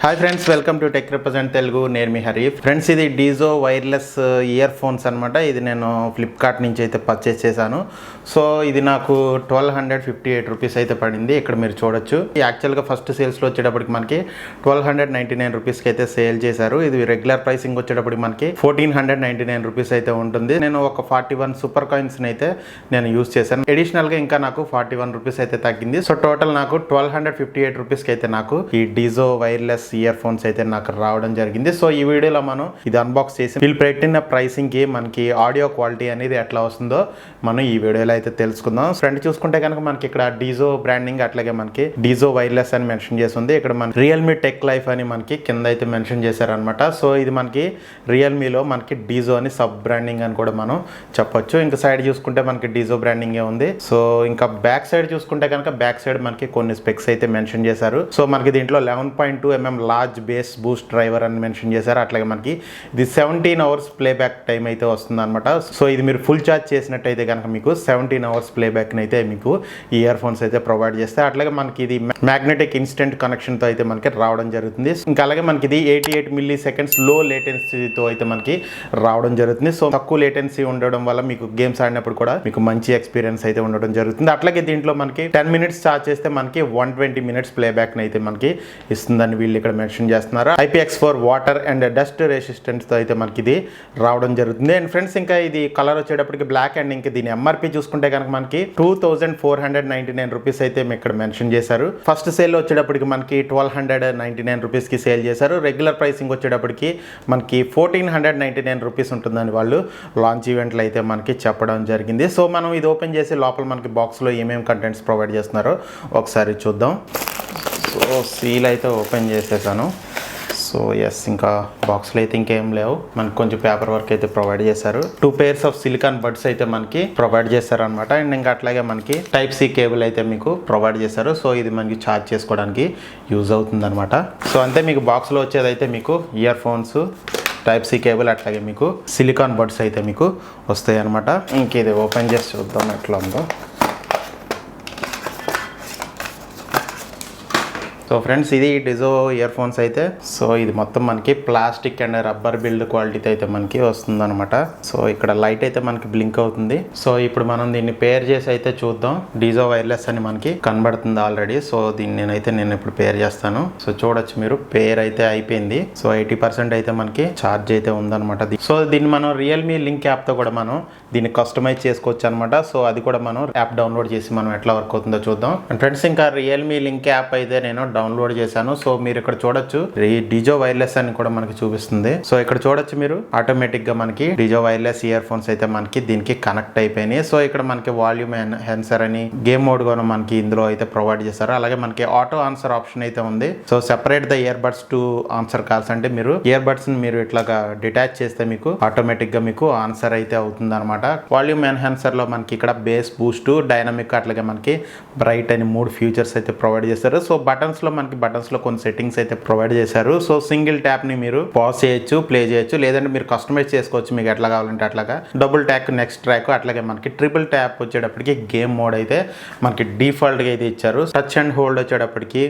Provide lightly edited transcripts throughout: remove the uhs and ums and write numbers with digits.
Hi friends, welcome to tech represent Telugu. నేను మీ హరీఫ్. Friends, ఇది Dijo wireless ear phones అనమాట. ఇది నేను ఫ్లిప్కార్ట్ నుంచి అయితే పర్చేస్ చేశాను. సో ఇది నాకు 1258 రూపీస్ అయితే పడింది. ఇక్కడ మీరు చూడొచ్చు. యాక్చువల్గా ఫస్ట్ సేల్స్లో వచ్చేటప్పటికి మనకి 1299 రూపీస్కి అయితే సేల్ చేశారు. ఇది రెగ్యులర్ ప్రైసింగ్ వచ్చేటప్పటికి మనకి 1499 రూపీస్ అయితే ఉంటుంది. నేను ఒక 41 సూపర్ కాయిన్స్ని అయితే నేను యూస్ చేశాను. అడిషనల్గా ఇంకా నాకు 41 రూపీస్ అయితే తగ్గింది. సో టోటల్ నాకు 1258 రూపీస్కి అయితే నాకు ఈ డీజో వైర్లెస్ ఇయర్ ఫోన్స్ అయితే నాకు రావడం జరిగింది. సో ఈ వీడియోలో మనం ఇది అన్బాక్స్ చేసి వీళ్ళు పెట్టిన ప్రైసింగ్ కి మనకి ఆడియో క్వాలిటీ అనేది ఎట్లా వస్తుందో మనం ఈ వీడియోలో అయితే తెలుసుకుందాం. ఫ్రంట్ చూసుకుంటే కనుక మనకి ఇక్కడ డీజో బ్రాండింగ్, అట్లాగే మనకి డీజో వైర్లెస్ అని మెన్షన్ చేసి ఉంది. ఇక్కడ మన రియల్మీ టెక్ లైఫ్ అని మనకి కింద అయితే మెన్షన్ చేశారనమాట. సో ఇది మనకి రియల్మీలో మనకి డీజో అని సబ్ బ్రాండింగ్ అని కూడా మనం చెప్పొచ్చు. ఇంకా సైడ్ చూసుకుంటే మనకి డీజో బ్రాండింగ్ ఉంది. సో ఇంకా బ్యాక్ సైడ్ చూసుకుంటే కనుక బ్యాక్ సైడ్ మనకి కొన్ని స్పెక్స్ అయితే మెన్షన్ చేశారు. సో మనకి దీంట్లో 11.2 mm large base Boost driver అని మెన్షన్ చేశారు. అట్లాగే మనకి ఇది 17 అవర్స్ ప్లేబ్యాక్ టైం అయితే వస్తుంది అనమాట. సో ఇది మీరు ఫుల్ ఛార్జ్ చేసినట్టయితే కనుక మీకు 17 అవర్స్ ప్లేబ్యాక్ అయితే మీకు ఈ ఇయర్ ఫోన్స్ అయితే ప్రొవైడ్ చేస్తాయి. అట్లాగే మనకి ఇది మ్యాగ్నెటిక్ ఇన్స్టెంట్ కనెక్షన్ తో అయితే మనకి రావడం జరుగుతుంది. ఇంకా అలాగే మనకి ఇది 88 మిల్లీ సెకండ్స్ లో లేటెన్సీతో అయితే మనకి రావడం జరుగుతుంది. సో తక్కువ లేటెన్సీ ఉండడం వల్ల మీకు గేమ్స్ ఆడినప్పుడు కూడా మీకు మంచి ఎక్స్పీరియన్స్ అయితే ఉండడం జరుగుతుంది. అట్లాగే దీంట్లో మనకి 10 మినిట్స్ ఛార్జ్ చేస్తే మనకి 120 మినిట్స్ ప్లేబ్యాక్ అయితే మనకి ఇస్తుందని వీళ్ళు ఇక్కడ మెన్షన్ చేస్తున్నారు. IPX4 water and dust resistance తో అయితే మనకి ఇది రావడం జరుగుతుంది. అండ్ ఫ్రెండ్స్, ఇంకా ఇది కలర్ వచ్చేటప్పటికి బ్లాక్. అండ్ ఇంకా దీని ఎంఆర్పి చూసుకుంటే కనుక మనకి 2499 రూపీస్ అయితే ఇక్కడ మెన్షన్ చేశారు. ఫస్ట్ సేల్ వచ్చేటప్పటికి మనకి 1299 రూపీస్ కి సేల్ చేశారు. రెగ్యులర్ ప్రైసింగ్ వచ్చేటప్పటికి మనకి 1499 రూపీస్ ఉంటుందని వాళ్ళు లాంచ్ ఈవెంట్లు అయితే మనకి చెప్పడం జరిగింది. సో మనం ఇది ఓపెన్ చేసి లోపల మనకి బాక్స్ లో ఏమేమి కంటెంట్స్ ప్రొవైడ్ చేస్తున్నారో ఒకసారి చూద్దాం. సో సీల్ అయితే ఓపెన్ చేసేసాను. సో ఎస్, ఇంకా బాక్స్లో అయితే ఇంకేం లేవు. మనకి కొంచెం పేపర్ వర్క్ అయితే ప్రొవైడ్ చేశారు. 2 pairs ఆఫ్ సిలికాన్ బడ్స్ అయితే మనకి ప్రొవైడ్ చేశారు అనమాట. అండ్ ఇంకా అట్లాగే మనకి Type-C కేబుల్ అయితే మీకు ప్రొవైడ్ చేశారు. సో ఇది మనకి ఛార్జ్ చేసుకోవడానికి యూజ్ అవుతుంది అనమాట. సో అంతే, మీకు బాక్స్లో వచ్చేది అయితే మీకు ఇయర్ ఫోన్స్, Type-C కేబుల్, అట్లాగే మీకు సిలికాన్ బడ్స్ అయితే మీకు వస్తాయి అనమాట. ఇంక ఇది ఓపెన్ చేసి చూద్దాం ఎట్లా ఉందో. సో ఫ్రెండ్స్, ఇది డిజో ఇయర్ ఫోన్స్ అయితే. సో ఇది మొత్తం మనకి ప్లాస్టిక్ అండ్ రబ్బర్ బిల్డ్ క్వాలిటీతో అయితే మనకి వస్తుంది అనమాట. సో ఇక్కడ లైట్ అయితే మనకి బ్లింక్ అవుతుంది. సో ఇప్పుడు మనం దీన్ని పేర్ చేసి అయితే చూద్దాం. డిజో వైర్లెస్ అని మనకి కనబడుతుంది ఆల్రెడీ. సో దీన్ని నేను ఇప్పుడు పేర్ చేస్తాను. సో చూడొచ్చు మీరు, పేర్ అయితే అయిపోయింది. సో 80% అయితే మనకి ఛార్జ్ అయితే ఉందన్నమాట. సో దీన్ని మనం రియల్మీ లింక్ యాప్ తో కూడా మనం దీన్ని కస్టమైజ్ చేసుకోవచ్చు అనమాట. సో అది కూడా మనం యాప్ డౌన్లోడ్ చేసి మనం ఎట్లా వర్క్ అవుతుందో చూద్దాం. అండ్ ఫ్రెండ్స్, ఇంకా రియల్మీ లింక్ యాప్ అయితే నేను డౌన్లోడ్ చేశాను. సో మీరు ఇక్కడ చూడొచ్చు, ఈ డిజో వైర్లెస్ అని కూడా మనకి చూపిస్తుంది. సో ఇక్కడ చూడొచ్చు మీరు, ఆటోమేటిక్ గా మనకి డిజో వైర్లెస్ ఇయర్ ఫోన్స్ అయితే మనకి దీనికి కనెక్ట్ అయిపోయినాయి. సో ఇక్కడ మనకి వాల్యూమ్ ఎన్హాన్సర్ అని గేమ్ మోడ్ కూడా మనకి ఇందులో అయితే ప్రొవైడ్ చేశారు. అలాగే మనకి ఆటో ఆన్సర్ ఆప్షన్ అయితే ఉంది. So separate the ear buds to answer calls, అంటే మీరు ఇయర్ బడ్స్ ని మీరు ఇట్లాగా డిటాచ్ చేస్తే మీకు ఆటోమేటిక్ గా మీకు ఆన్సర్ అయితే అవుతుంది అనమాట. వాల్యూమ్ ఎన్హాన్సర్ లో మనకి ఇక్కడ బేస్, బూస్ట్, డైనమిక్, అట్లాగే మనకి బ్రైట్ అని 3 ఫీచర్స్ అయితే ప్రొవైడ్ చేశారు. సో బటన్స్ లో మనకి కొన్ని సెట్టింగ్స్ అయితే ప్రొవైడ్ చేశారు. సో సింగిల్ ట్యాప్ ని మీరు పాజ్ చేయొచ్చు, ప్లే చేయొచ్చు, లేదంటే మీరు కస్టమైజ్ చేసుకోవచ్చు మీకు ఎట్లా కావాలంటే అట్లాగా. డబుల్ ట్యాప్ నెక్స్ట్ ట్రాక్, అట్లాగే మనకి ట్రిపుల్ ట్యాప్ వచ్చేటప్పటికి గేమ్ మోడ్ అయితే మనకి డిఫాల్ట్ గా అయితే ఇచ్చారు. టచ్ అండ్ హోల్డ్ వచ్చేటప్పటికి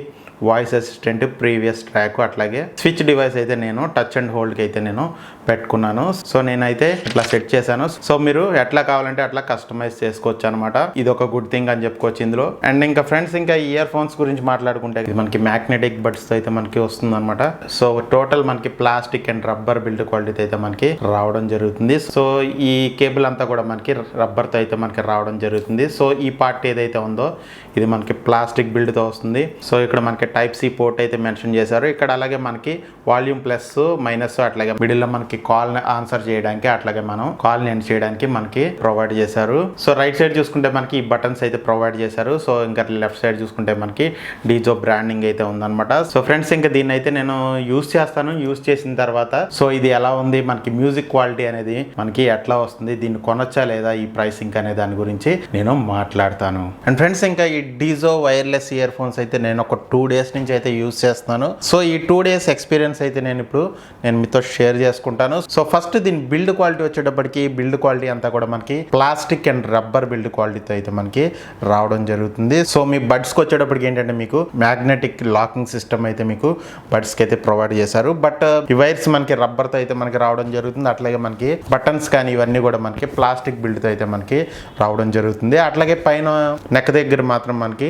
వాయిస్ అసిస్టెంట్, ప్రీవియస్ ట్రాక్, అట్లాగే స్విచ్ డివైస్ అయితే నేను టచ్ అండ్ హోల్డ్కి అయితే నేను పెట్టుకున్నాను. సో నేనైతే ఇట్లా సెట్ చేశాను. సో మీరు ఎట్లా కావాలంటే అట్లా కస్టమైజ్ చేసుకోవచ్చు అనమాట. ఇది ఒక గుడ్ థింగ్ అని చెప్పుకోవచ్చు ఇందులో. అండ్ ఇంకా ఫ్రెండ్స్, ఇంకా ఇయర్ ఫోన్స్ గురించి మాట్లాడుకుంటే ఇది మనకి మ్యాగ్నెటిక్ బడ్స్ అయితే మనకి వస్తుంది అనమాట. సో టోటల్ మనకి plastic and rubber build quality అయితే మనకి రావడం జరుగుతుంది. సో ఈ కేబుల్ అంతా కూడా మనకి రబ్బర్ తో అయితే మనకి రావడం జరుగుతుంది. సో ఈ పార్ట్ ఏదైతే ఉందో ఇది మనకి ప్లాస్టిక్ బిల్డ్ తో వస్తుంది. సో ఇక్కడ మనకి Type-C పోర్ట్ అయితే మెన్షన్ చేశారు. ఇక్కడ అలాగే మనకి వాల్యూమ్ ప్లస్, మైనస్, అట్లాగే మిడిల్ లో మనకి కాల్ ఆన్సర్ చేయడానికి, అట్లాగే మనం కాల్ ఎండ్ చేయడానికి మనకి ప్రొవైడ్ చేశారు. సో రైట్ సైడ్ చూసుకుంటే మనకి ఈ బటన్స్ అయితే ప్రొవైడ్ చేశారు. సో ఇంకా లెఫ్ట్ సైడ్ చూసుకుంటే మనకి డిజో బ్రాండింగ్ అయితే ఉందన్నమాట. సో ఫ్రెండ్స్, ఇంకా దీన్ని అయితే నేను యూస్ చేస్తాను. యూస్ చేసిన తర్వాత సో ఇది ఎలా ఉంది, మనకి మ్యూజిక్ క్వాలిటీ అనేది మనకి ఎట్లా వస్తుంది, దీన్ని కొనొచ్చా లేదా ఈ ప్రైసింగ్ అనే దాని గురించి నేను మాట్లాడతాను. అండ్ ఫ్రెండ్స్, ఇంకా ఈ డిజో వైర్లెస్ ఇయర్ ఫోన్స్ అయితే నేను ఒక 2 days days నుంచి అయితే యూస్ చేస్తున్నాను. సో ఈ 2 days ఎక్స్పీరియన్స్ అయితే నేను మీతో షేర్ చేసుకుంటాను. సో ఫస్ట్ దీని బిల్డ్ క్వాలిటీ వచ్చేటప్పటికి బిల్డ్ క్వాలిటీ అంతా కూడా మనకి ప్లాస్టిక్ అండ్ రబ్బర్ బిల్డ్ క్వాలిటీతో అయితే మనకి రావడం జరుగుతుంది. సో మీ బడ్స్కి వచ్చేటప్పటికి ఏంటంటే మీకు మ్యాగ్నెటిక్ లాకింగ్ సిస్టమ్ అయితే మీకు బడ్స్కి అయితే ప్రొవైడ్ చేశారు. బట్ ఈ వైర్స్ మనకి రబ్బర్తో అయితే మనకి రావడం జరుగుతుంది. అట్లాగే మనకి బటన్స్ కానీ ఇవన్నీ కూడా మనకి ప్లాస్టిక్ బిల్డ్తో అయితే మనకి రావడం జరుగుతుంది. అట్లాగే పైన నెక్ దగ్గర మాత్రం మనకి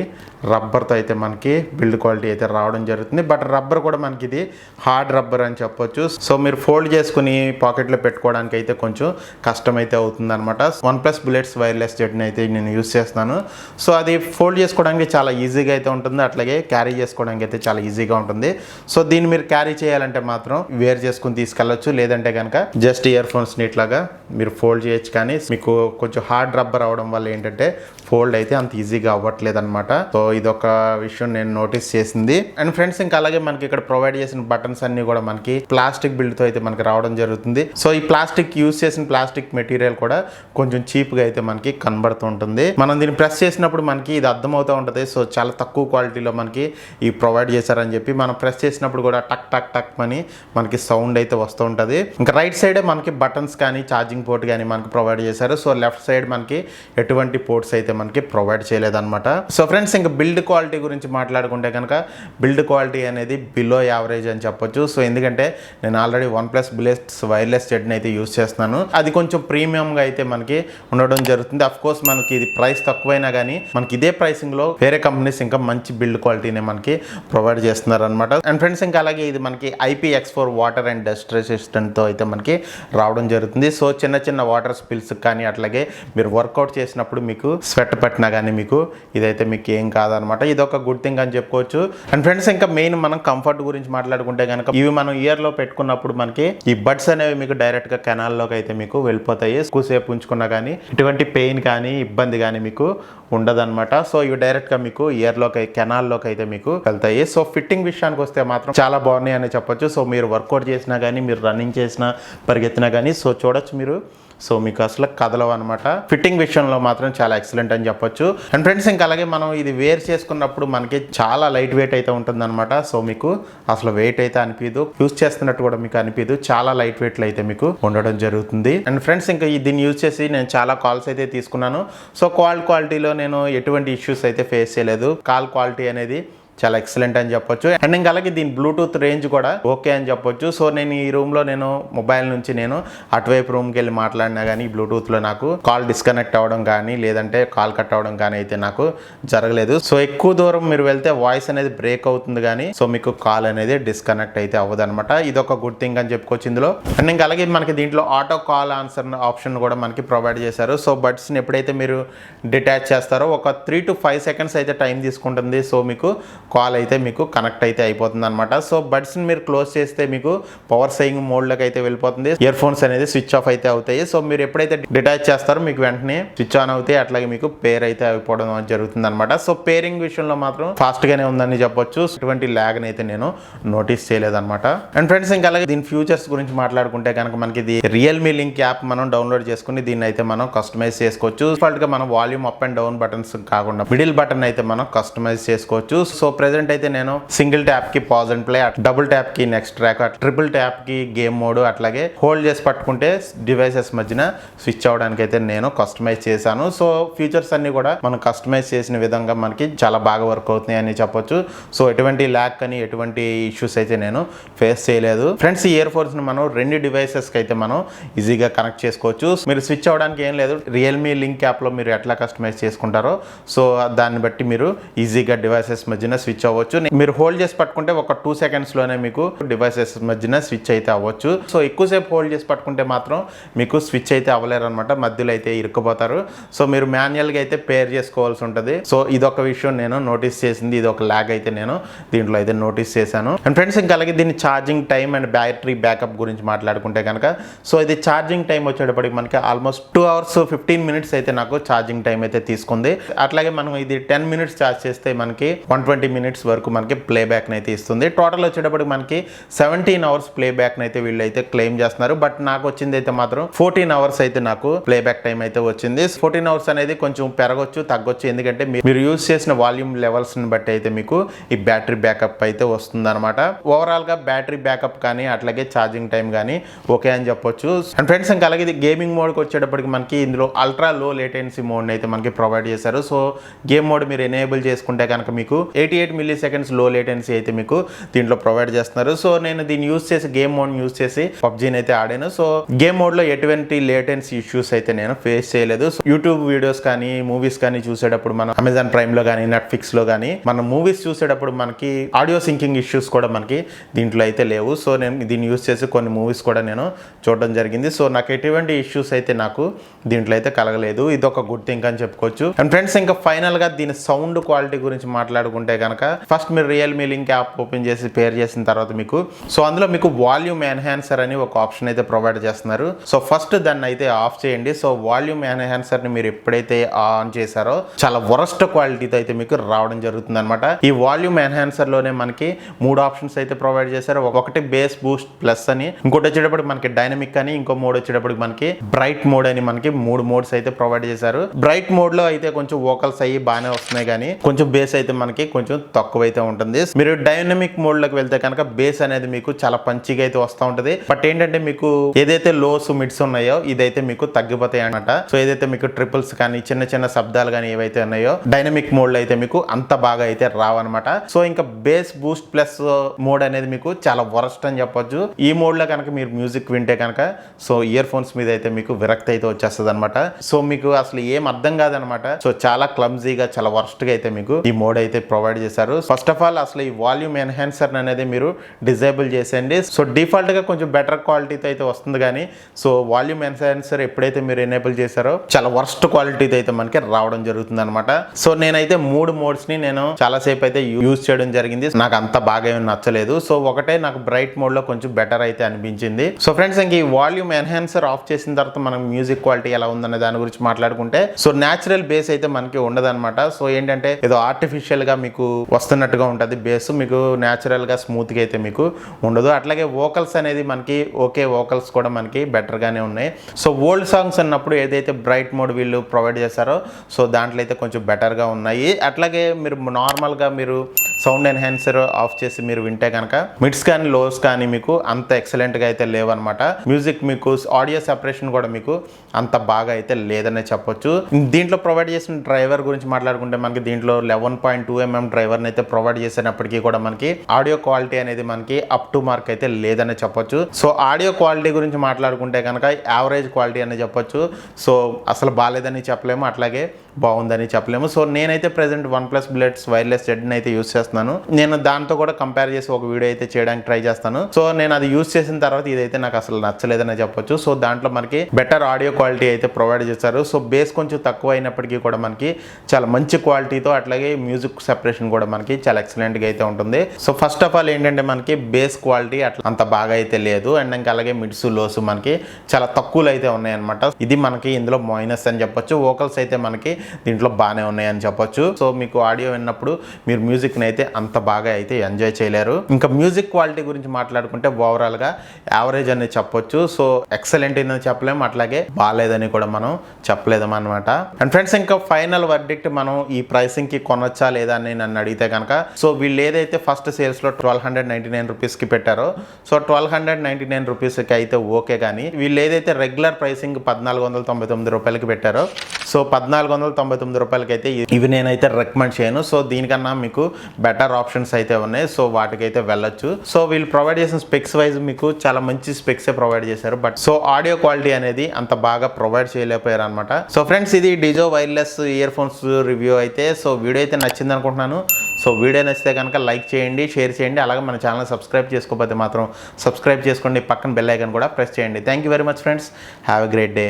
రబ్బర్తో అయితే మనకి బిల్డ్ క్వాలిటీ అయితే రావడం జరుగుతుంది. బట్ రబ్బర్ కూడా మనకి ఇది హార్డ్ రబ్బర్ అని చెప్పొచ్చు. సో మీరు ఫోల్డ్ చేసుకుని పాకెట్లో పెట్టుకోవడానికి అయితే కొంచెం కష్టమైతే అవుతుంది అనమాట. OnePlus బుల్లెట్స్ వైర్లెస్ జెట్ని అయితే నేను యూస్ చేస్తున్నాను. సో అది ఫోల్డ్ చేసుకోవడానికి చాలా ఈజీగా అయితే ఉంటుంది. అట్లాగే క్యారీ చేసుకోవడానికి అయితే చాలా ఈజీగా ఉంటుంది. సో దీన్ని మీరు క్యారీ చేయాలంటే మాత్రం వేర్ చేసుకుని తీసుకెళ్ళచ్చు. లేదంటే కనుక జస్ట్ ఇయర్ ఫోన్స్ని ఇట్లాగా మీరు ఫోల్డ్ చేయొచ్చు. కానీ మీకు కొంచెం హార్డ్ రబ్బర్ అవడం వల్ల ఏంటంటే ఫోల్డ్ అయితే అంత ఈజీగా అవ్వట్లేదు అనమాట. సో ఇదొక విషయం నేను నోటీస్ చేసింది. అండ్ ఫ్రెండ్స్ ఇంకా అలాగే మనకి ఇక్కడ ప్రొవైడ్ చేసిన బటన్స్ అన్ని కూడా మనకి ప్లాస్టిక్ బిల్డ్తో అయితే మనకి రావడం జరుగుతుంది. సో ఈ ప్లాస్టిక్ యూస్ చేసిన ప్లాస్టిక్ మెటీరియల్ కూడా కొంచెం చీప్గా అయితే మనకి కనబడుతూ ఉంటుంది. మనం దీన్ని ప్రెస్ చేసినప్పుడు మనకి ఇది అర్థమవుతూ ఉంటుంది. సో చాలా తక్కువ క్వాలిటీలో మనకి ఈ ప్రొవైడ్ చేశారని చెప్పి మనం ప్రెస్ చేసినప్పుడు కూడా టక్ టక్ టక్ అని మనకి సౌండ్ అయితే వస్తూ ఉంటుంది. ఇంకా రైట్ సైడే మనకి బటన్స్ కానీ ఛార్జింగ్ పోర్ట్ కానీ మనకి ప్రొవైడ్ చేశారు. సో లెఫ్ట్ సైడ్ మనకి ఎటువంటి పోర్ట్స్ అయితే మనకి ప్రొవైడ్ చేయలేదన్నమాట. సో ఫ్రెండ్స్ ఇంకా బిల్డ్ క్వాలిటీ గురించి మాట్లాడుకుంటే కనుక బిల్డ్ క్వాలిటీ అనేది బిలో యావరేజ్ అని చెప్పొచ్చు. సో ఎందుకంటే నేను ఆల్రెడీ OnePlus బుల్లెట్స్ వైర్లెస్ జెట్ని అయితే యూస్ చేస్తున్నాను. అది కొంచెం ప్రీమియంగా అయితే మనకి ఉండడం జరుగుతుంది. అఫ్ కోర్స్ మనకి ఇది ప్రైస్ తక్కువైనా కానీ మనకి ఇదే ప్రైసింగ్లో వేరే కంపెనీస్ ఇంకా మంచి బిల్డ్ క్వాలిటీని మనకి ప్రొవైడ్ చేస్తున్నారు అనమాట. అండ్ ఫ్రెండ్స్ ఇంకా అలాగే ఇది మనకి IPX4 వాటర్ అండ్ డస్ట్ రెసిస్టెంట్తో అయితే మనకి రావడం జరుగుతుంది. సో చిన్న చిన్న వాటర్ స్పిల్స్ కానీ అట్లాగే మీరు వర్కౌట్ చేసినప్పుడు మీకు స్వెట్ పట్టినా కానీ మీకు ఇదైతే మీకు ఏం కాదనమాట. ఇది ఒక గుడ్ థింగ్ అని చెప్పుకోవచ్చు. అండ్ ఫ్రెండ్స్ ఇంకా మెయిన్ మనం కంఫర్ట్ గురించి మాట్లాడుకుంటే కనుక ఇవి మనం ఇయర్లో పెట్టుకున్నప్పుడు మనకి ఈ బడ్స్ అనేవి మీకు డైరెక్ట్గా కెనాల్లోకి అయితే మీకు వెళ్ళిపోతాయి. ఎక్కువసేపు ఉంచుకున్నా కానీ ఎటువంటి పెయిన్ కానీ ఇబ్బంది కానీ మీకు ఉండదన్నమాట. సో ఇవి డైరెక్ట్గా మీకు ఇయర్లోకి కెనాల్లోకి అయితే మీకు వెళ్తాయి. సో ఫిట్టింగ్ విషయానికి వస్తే మాత్రం చాలా బాగున్నాయి అని చెప్పొచ్చు. సో మీరు వర్కౌట్ చేసినా కానీ మీరు రన్నింగ్ చేసినా పరిగెత్తినా కానీ సో చూడొచ్చు మీరు. సో మీకు అసలు కదలవు అనమాట. ఫిట్టింగ్ విషయంలో మాత్రం చాలా ఎక్సలెంట్ అని చెప్పొచ్చు. అండ్ ఫ్రెండ్స్ ఇంకా అలాగే మనం ఇది వేర్ చేసుకున్నప్పుడు మనకి చాలా లైట్ వెయిట్ అయితే ఉంటుంది అనమాట. సో మీకు అసలు వెయిట్ అయితే అనిపించదు, యూస్ చేస్తున్నట్టు కూడా మీకు అనిపించదు. చాలా లైట్ వెయిట్లో అయితే మీకు ఉండడం జరుగుతుంది. అండ్ ఫ్రెండ్స్ ఇంకా దీన్ని యూజ్ చేసి నేను చాలా కాల్స్ అయితే తీసుకున్నాను. సో కాల్ క్వాలిటీలో నేను ఎటువంటి ఇష్యూస్ అయితే ఫేస్ చేయలేదు. కాల్ క్వాలిటీ అనేది చాలా ఎక్సలెంట్ అని చెప్పొచ్చు. అండ్ ఇంకా అలాగే దీని బ్లూటూత్ రేంజ్ కూడా ఓకే అని చెప్పొచ్చు. సో నేను ఈ రూమ్లో నేను మొబైల్ నుంచి నేను అటువైపు రూమ్కి వెళ్ళి మాట్లాడినా కానీ బ్లూటూత్లో నాకు కాల్ డిస్కనెక్ట్ అవ్వడం కానీ లేదంటే కాల్ కట్ అవ్వడం కానీ అయితే నాకు జరగలేదు. సో ఎక్కువ దూరం మీరు వెళ్తే వాయిస్ అనేది బ్రేక్ అవుతుంది కానీ సో మీకు కాల్ అనేది డిస్కనెక్ట్ అయితే అవ్వదు అనమాట. ఇది ఒక గుడ్ థింగ్ అని చెప్పుకోవచ్చు ఇందులో. అండ్ ఇంకా అలాగే మనకి దీంట్లో ఆటో కాల్ ఆన్సర్ ఆప్షన్ కూడా మనకి ప్రొవైడ్ చేశారు. సో బడ్స్ని ఎప్పుడైతే మీరు డిటాచ్ చేస్తారో ఒక 3 to 5 seconds అయితే టైం తీసుకుంటుంది. సో మీకు కాల్ అయితే మీకు కనెక్ట్ అయితే అయిపోతుంది అనమాట. సో బడ్స్ని మీరు క్లోజ్ చేస్తే మీకు పవర్ సేవింగ్ మోడ్లోకి అయితే వెళ్ళిపోతుంది. ఇయర్ ఫోన్స్ అనేది స్విచ్ ఆఫ్ అయితే అవుతాయి. సో మీరు ఎప్పుడైతే డిటాచ్ చేస్తారో మీకు వెంటనే స్విచ్ ఆన్ అవుతాయి. అట్లాగే మీకు పేర్ అయితే అయిపోవడం జరుగుతుంది అనమాట. సో పేరింగ్ విషయంలో మాత్రం ఫాస్ట్గానే ఉందని చెప్పొచ్చు. ఎటువంటి ల్యాగ్ని అయితే నేను నోటీస్ చేయలేదన్నమాట. అండ్ ఫ్రెండ్స్ ఇంకా అలాగే దీని ఫ్యూచర్స్ గురించి మాట్లాడుకుంటే కనుక మనకి ఇది రియల్మీ లింక్ యాప్ మనం డౌన్లోడ్ చేసుకుని దీన్ని అయితే మనం కస్టమైజ్ చేసుకోవచ్చు. డిఫాల్ట్గా మనం volume up and down buttons కాకుండా మిడిల్ బటన్ అయితే మనం కస్టమైజ్ చేసుకోవచ్చు. సో ప్రెజెంట్ అయితే నేను సింగిల్ ట్యాప్ కి pause and play, double tap కి నెక్స్ట్ ట్రాక్, ట్రిపుల్ ట్యాప్ కి గేమ్ మోడ్, అట్లాగే హోల్డ్ చేసి పట్టుకుంటే డివైసెస్ మధ్యన స్విచ్ అవడానికి అయితే నేను కస్టమైజ్ చేశాను. సో ఫీచర్స్ అన్ని కూడా మనం కస్టమైజ్ చేసిన విధంగా మనకి చాలా బాగా వర్క్ అవుతున్నాయి అని చెప్పొచ్చు. సో ఎటువంటి ల్యాగ్ కానీ ఎటువంటి ఇష్యూస్ అయితే నేను ఫేస్ చేయలేదు. ఫ్రెండ్స్ ఈ ఇయర్ ఫోన్స్ ని మనం 2 డివైసెస్ కి అయితే మనం ఈజీగా కనెక్ట్ చేసుకోవచ్చు. మీరు స్విచ్ అవడానికి ఏం లేదు, రియల్మీ లింక్ యాప్ లో మీరు ఎట్లా కస్టమైజ్ చేసుకుంటారో సో దాన్ని బట్టి మీరు ఈజీగా డివైసెస్ మధ్యన స్విచ్ అవ్వచ్చు. మీరు హోల్డ్ చేసి పట్టుకుంటే ఒక 2 seconds లోనే మీకు డివైసెస్ మధ్యన స్విచ్ అయితే అవ్వచ్చు. సో ఎక్కువసేపు హోల్డ్ చేసి పట్టుకుంటే మాత్రం మీకు స్విచ్ అయితే అవ్వలేరు అనమాట, మధ్యలో అయితే ఇరుక్కుపోతారు. సో మీరు మాన్యువల్గా అయితే పేర్ చేసుకోవాల్సి ఉంటుంది. సో ఇదొక విషయం నేను నోటీస్ చేసింది, ఇది ఒక ల్యాగ్ అయితే నేను దీంట్లో అయితే నోటీస్ చేశాను. అండ్ ఫ్రెండ్స్ ఇంకా అలాగే దీని charging time and battery backup గురించి మాట్లాడుకుంటే కనుక సో ఇది ఛార్జింగ్ టైం వచ్చేటప్పటికి మనకి ఆల్మోస్ట్ 2 hours 15 minutes అయితే నాకు ఛార్జింగ్ టైం అయితే తీసుకుంది. అట్లాగే మనం ఇది 10 minutes ఛార్జ్ చేస్తే మనకి 120 minutes వరకు మనకి ప్లేబ్యాక్ అయితే ఇస్తుంది. టోటల్ వచ్చేటప్పటికి మనకి 17 అవర్స్ ప్లేబ్యాక్ అయితే వీళ్ళైతే క్లెయిమ్ చేస్తున్నారు. బట్ నాకు వచ్చింది అయితే మాత్రం 14 అవర్స్ అయితే నాకు ప్లేబ్యాక్ టైం అయితే వచ్చింది. 14 అవర్స్ అనేది కొంచెం పెరగొచ్చు తగ్గొచ్చు, ఎందుకంటే మీరు యూజ్ చేసిన వాల్యూమ్ లెవెల్స్ ని బట్టి అయితే మీకు ఈ బ్యాటరీ బ్యాకప్ అయితే వస్తుంది అనమాట. ఓవరాల్ గా బ్యాటరీ బ్యాకప్ కానీ అట్లాగే ఛార్జింగ్ టైం కానీ ఓకే అని చెప్పొచ్చు. అండ్ ఫ్రెండ్స్ ఇంకా అలాగే ఇది గేమింగ్ మోడ్కి వచ్చేటప్పటికి మనకి ఇందులో అల్ట్రా లో లేటెన్సీ మోడ్ అయితే మనకి ప్రొవైడ్ చేశారు. సో గేమ్ మోడ్ మీరు ఎనేబుల్ చేసుకుంటే కనుక మీకు 88 మిల్లీ సెకండ్స్ లో లేటెన్సీ అయితే మీకు దీంట్లో ప్రొవైడ్ చేస్తున్నారు. సో నేను దీన్ని యూజ్ చేసి గేమ్ మోడ్ యూజ్ చేసి పబ్జీని అయితే ఆడాను. సో గేమ్ మోడ్ లో ఎటువంటి లేటెన్సీ ఇష్యూస్ అయితే నేను ఫేస్ చేయలేదు. సో యూట్యూబ్ వీడియోస్ కానీ మూవీస్ కానీ చూసేటప్పుడు మనం అమెజాన్ ప్రైమ్ లో కానీ నెట్ఫ్లిక్స్ లో కానీ మనం మూవీస్ చూసేటప్పుడు మనకి ఆడియో సింకింగ్ ఇష్యూస్ కూడా మనకి దీంట్లో అయితే లేవు. సో నేను దీన్ని యూజ్ చేసి కొన్ని మూవీస్ కూడా నేను చూడడం జరిగింది. సో నాకు ఎటువంటి ఇష్యూస్ అయితే నాకు దీంట్లో అయితే కలగలేదు. ఇది ఒక గుడ్ థింగ్ అని చెప్పుకోవచ్చు. అండ్ ఫ్రెండ్స్ ఇంకా ఫైనల్ గా దీని సౌండ్ క్వాలిటీ గురించి మాట్లాడుకుంటే కనుక ఫస్ట్ మీరు రియల్మీ లింక్ యాప్ ఓపెన్ చేసి పేర్ చేసిన తర్వాత మీకు సో అందులో మీకు వాల్యూమ్ ఎన్హాన్సర్ అని ఒక ఆప్షన్ అయితే ప్రొవైడ్ చేస్తున్నారు. సో ఫస్ట్ దాన్ని అయితే ఆఫ్ చేయండి. సో వాల్యూమ్ ఎన్హాన్సర్ ని మీరు ఎప్పుడైతే ఆన్ చేశారో చాలా వరస్ట్ క్వాలిటీతో అయితే మీకు రావడం జరుగుతుంది అనమాట. ఈ వాల్యూమ్ ఎన్హాన్సర్ లోనే మనకి 3 ఆప్షన్స్ అయితే ప్రొవైడ్ చేశారు. ఒకటి బేస్ బూస్ట్ ప్లస్ అని, ఇంకోటి వచ్చేటప్పటికి మనకి డైనమిక్ అని, ఇంకో మోడ్ వచ్చేటప్పటికి మనకి బ్రైట్ మోడ్ అని మనకి 3 మోడ్స్ అయితే ప్రొవైడ్ చేశారు. బ్రైట్ మోడ్ లో అయితే కొంచెం వోకల్స్ అయ్యి బాగానే వస్తున్నాయి కానీ కొంచెం బేస్ అయితే మనకి కొంచెం తక్కువ అయితే ఉంటుంది. మీరు డైనమిక్ మోడ్ లోకి వెళ్తే కనుక బేస్ అనేది మీకు చాలా పంచిగా అయితే వస్తూ ఉంటుంది. బట్ ఏంటంటే మీకు ఏదైతే లోస్ మిడ్స్ ఉన్నాయో ఇదైతే మీకు తగ్గిపోతాయి అన్నమాట. సో ఏదైతే మీకు ట్రిపుల్స్ కానీ చిన్న చిన్న శబ్దాలు కానీ ఏవైతే ఉన్నాయో డైనమిక్ మోడ్ లో అయితే మీకు అంత బాగా అయితే రావన్నమాట. సో ఇంకా బేస్ బూస్ట్ ప్లస్ మోడ్ అనేది మీకు చాలా వరస్ట్ అని చెప్పొచ్చు. ఈ మోడ్ లో కనుక మీరు మ్యూజిక్ వింటే కనుక సో ఇయర్ ఫోన్స్ మీద అయితే మీకు విరక్తి అయితే వచ్చేస్తుంది అనమాట. సో మీకు అసలు ఏం అర్థం కాదనమాట. సో చాలా క్లమ్జీగా చాలా వరస్ట్ గా అయితే మీకు ఈ మోడ్ అయితే ప్రొవైడ్ చేశారు. ఫస్ట్ ఆఫ్ ఆల్ అసలు ఈ వాల్యూమ్ ఎన్హాన్సర్ అనేది మీరు డిజేబుల్ చేసేయండి. సో డిఫాల్ట్ గా కొంచెం బెటర్ క్వాలిటీతో అయితే వస్తుంది కానీ సో వాల్యూమ్ ఎన్హాన్సర్ ఎప్పుడైతే మీరు ఎనేబుల్ చేశారో చాలా వర్స్ట్ క్వాలిటీతో అయితే మనకి రావడం జరుగుతుంది అనమాట. సో నేనైతే 3 మోడ్స్ ని నేను చాలా సేపు అయితే యూజ్ చేయడం జరిగింది. నాకు అంత బాగా ఏమి నచ్చలేదు. సో ఒకటే నాకు బ్రైట్ మోడ్ లో కొంచెం బెటర్ అయితే అనిపించింది. సో ఫ్రెండ్స్ ఇంక ఈ వాల్యూమ్ ఎన్హాన్సర్ ఆఫ్ చేసిన తర్వాత మనం మ్యూజిక్ క్వాలిటీ ఎలా ఉందనే దాని గురించి మాట్లాడుకుంటే సో న్యాచురల్ బేస్ అయితే మనకి ఉండదన్నమాట. సో ఏంటంటే ఏదో ఆర్టిఫిషియల్ గా మీకు వస్తున్నట్టుగా ఉంటుంది బేస్, మీకు న్యాచురల్ గా స్మూత్ గా అయితే మీకు ఉండదు. అట్లాగే వోకల్స్ అనేది మనకి ఓకే, వోకల్స్ కూడా మనకి బెటర్ గానే ఉన్నాయి. సో ఓల్డ్ సాంగ్స్ అన్నప్పుడు ఏదైతే బ్రైట్ మోడ్ వీళ్ళు ప్రొవైడ్ చేశారో సో దాంట్లో అయితే కొంచెం బెటర్ గా ఉన్నాయి. అట్లాగే మీరు నార్మల్ గా మీరు సౌండ్ ఎన్హాన్సర్ ఆఫ్ చేసి మీరు వింటే కనుక మిడ్స్ కానీ లోస్ కానీ మీకు అంత ఎక్సలెంట్ గా అయితే లేవన్నమాట. మ్యూజిక్ మీకు ఆడియో సెపరేషన్ కూడా మీకు అంత బాగా అయితే లేదనే చెప్పొచ్చు. దీంట్లో ప్రొవైడ్ చేసిన డ్రైవర్ గురించి మాట్లాడుకుంటే మనకి దీంట్లో 11.2mm డ్రైవర్ అయితే ప్రొవైడ్ చేసినప్పటికీ కూడా మనకి ఆడియో క్వాలిటీ అనేది మనకి అప్ టు మార్క్ అయితే లేదనే చెప్పొచ్చు. సో ఆడియో క్వాలిటీ గురించి మాట్లాడుకుంటే కనుక యావరేజ్ క్వాలిటీ అని చెప్పొచ్చు. సో అసలు బాగాలేదని చెప్పలేము, అట్లాగే బాగుందని చెప్పలేము. సో నేనైతే present OnePlus Bullets wireless Z అయితే యూస్ చేస్తున్నాను. నేను దాంతో కూడా కంపేర్ చేసి ఒక వీడియో అయితే చేయడానికి ట్రై చేస్తాను. సో నేను అది యూస్ చేసిన తర్వాత ఇదైతే నాకు అసలు నచ్చలేదని చెప్పొచ్చు. సో దాంట్లో మనకి బెటర్ ఆడియో క్వాలిటీ అయితే ప్రొవైడ్ చేశారు. సో బేస్ కొంచెం తక్కువ అయినప్పటికీ కూడా మనకి చాలా మంచి క్వాలిటీతో అట్లాగే మ్యూజిక్ సెపరేషన్ కూడా మనకి చాలా ఎక్సలెంట్ గా అయితే ఉంటుంది. సో ఫస్ట్ ఆఫ్ ఆల్ ఏంటంటే మనకి బేస్ క్వాలిటీ అట్లా అంత బాగా అయితే లేదు. అండ్ ఇంకా అలాగే మిడ్స్ లోస్ మనకి చాలా తక్కువలో అయితే ఉన్నాయన్నమాట. ఇది మనకి ఇందులో మైనస్ అని చెప్పొచ్చు. వోకల్స్ అయితే మనకి దీంట్లో బాగానే ఉన్నాయని చెప్పొచ్చు. సో మీకు ఆడియో విన్నప్పుడు మీరు మ్యూజిక్ ని అయితే అంత బాగా అయితే ఎంజాయ్ చేయలేరు. ఇంకా మ్యూజిక్ క్వాలిటీ గురించి మాట్లాడుకుంటే ఓవరాల్ గా యావరేజ్ అని చెప్పొచ్చు. సో ఎక్సలెంట్ అని చెప్పలేము, అట్లాగే బాగాలేదని కూడా మనం చెప్పలేము అనమాట. అండ్ ఫ్రెండ్స్ ఇంకా ఫైనల్ వర్డిక్ట్ మనం ఈ ప్రైసింగ్ కి కొనొచ్చా లేదా అని నన్ను అడిగితే కనుక సో వీళ్ళు ఏదైతే ఫస్ట్ సేల్స్ లో 1299 రూపీస్ కి పెట్టారో సో 1299 రూపీస్ కి అయితే ఓకే, కానీ వీళ్ళు ఏదైతే రెగ్యులర్ ప్రైసింగ్ 1499 రూపాయలకి పెట్టారో సో 1499 రూపాయలకి అయితే ఇవి నేనైతే రికమెండ్ చేయను. సో దీనికన్నా మీకు బెటర్ ఆప్షన్స్ అయితే ఉన్నాయి. సో వాటికైతే వెళ్ళొచ్చు. సో వీళ్ళు ప్రొవైడ్ చేసిన స్పెక్స్ వైజ్ మీకు చాలా మంచి స్పెక్స్ ప్రొవైడ్ చేశారు. బట్ సో ఆడియో క్వాలిటీ అనేది అంత బాగా ప్రొవైడ్ చేయలేకపోయారు అనమాట. సో ఫ్రెండ్స్ ఇది డిజో వైర్లెస్ ఇయర్ ఫోన్స్ రివ్యూ అయితే. సో వీడియో అయితే నచ్చింది అనుకుంటున్నాను. సో వీడియో నచ్చితే కనుక లైక్ చేయండి, షేర్ చేయండి, అలాగే మన ఛానల్ సబ్స్క్రైబ్ చేసుకోకపోతే మాత్రం సబ్స్క్రైబ్ చేసుకోండి, పక్కన బెల్ ఐకాన్ కూడా ప్రెస్ చేయండి. Thank you very much friends, have a great day.